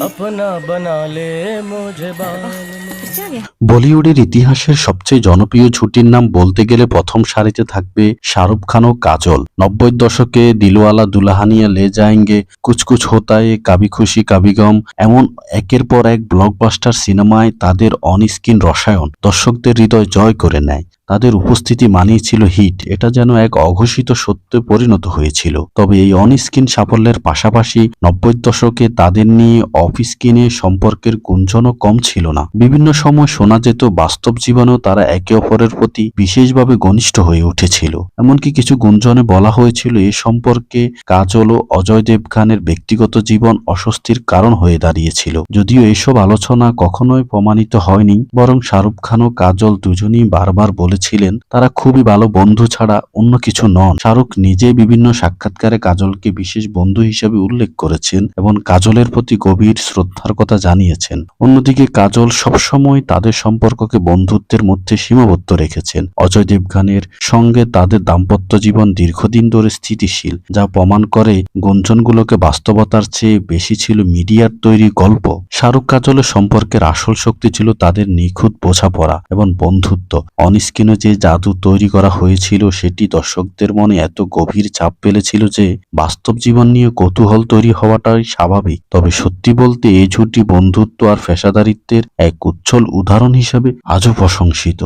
अपना बना ले मुझे बाल में। বলিউডের ইতিহাসের সবচেয়ে জনপ্রিয় জুটির নাম বলতে গেলে প্রথম সারিতে থাকবে শাহরুখ খান ও কাজল। 90 দশকে দিলওয়ালা দুলহানিয়া লে যায়েঙ্গে, কুছ কুছ হোতা হ্যায়, কাভি খুশি কাভি গম এমন একের পর এক ব্লকবাস্টার সিনেমায় তাদের অন-স্ক্রিন রসায়ন দর্শকদের হৃদয় জয় করে নেয়। তাদের উপস্থিতি মানেই ছিল হিট, এটা যেন এক অঘোষিত সত্যে পরিণত হয়েছিল। তবে এই অন-স্ক্রিন সাফল্যের পাশাপাশি 90 দশকে তাদের নিয়ে অফ স্ক্রিনে সম্পর্কের গুঞ্জনও কম ছিল না। বিভিন্ন সময় শোনা যেত বাস্তব জীবনেও তারা একে অপরের প্রতি বিশেষভাবে ঘনিষ্ঠ হয়ে উঠেছিল। এমনকি কিছু গুঞ্জনে বলা হয়েছিল এ সম্পর্কে কাজল ও অজয় দেবগানের ব্যক্তিগত জীবন অস্বস্তির কারণ হয়ে দাঁড়িয়েছিল। যদিও এসব আলোচনা কখনোই প্রমাণিত হয়নি, বরং শাহরুখ খান ও কাজল দুজনেই বারবার বলেছিলেন তারা খুবই ভালো বন্ধু ছাড়া অন্য কিছু নন। শাহরুখ নিজে বিভিন্ন সাক্ষাৎকারে কাজলকে বিশেষ বন্ধু হিসেবে উল্লেখ করেছেন এবং কাজলের প্রতি গভীর শ্রদ্ধার কথা জানিয়েছেন। অন্যদিকে কাজল সবসময় তাদের সম্পর্ককে বন্ধুত্বের মধ্যে সীমাবদ্ধ রেখেছেন। অজয় দেবগানের সঙ্গে তাদের দাম্পত্য জীবন দীর্ঘদিন ধরে স্থিতিশীল, যা প্রমাণ করে গুঞ্জনগুলোকে বাস্তবতার চেয়ে বেশি ছিল মিডিয়ার তৈরি গল্প। শাহরুখ কাজলের সম্পর্কের আসল শক্তি ছিল তাদের নিখুঁত বোঝাপড়া এবং বন্ধুত্ব। অনস্ক্রিনে যে জাদু তৈরি করা হয়েছিল সেটি দর্শকদের মনে এত গভীর ছাপ ফেলেছিল যে বাস্তব জীবন নিয়ে কৌতূহল তৈরি হওয়াটাই স্বাভাবিক। তবে সত্যি বলতে এই জুটি বন্ধুত্ব আর পেশাদারিত্বের এক উজ্জ্বল উদাহরণ হিসেবে আজও প্রশংসিত।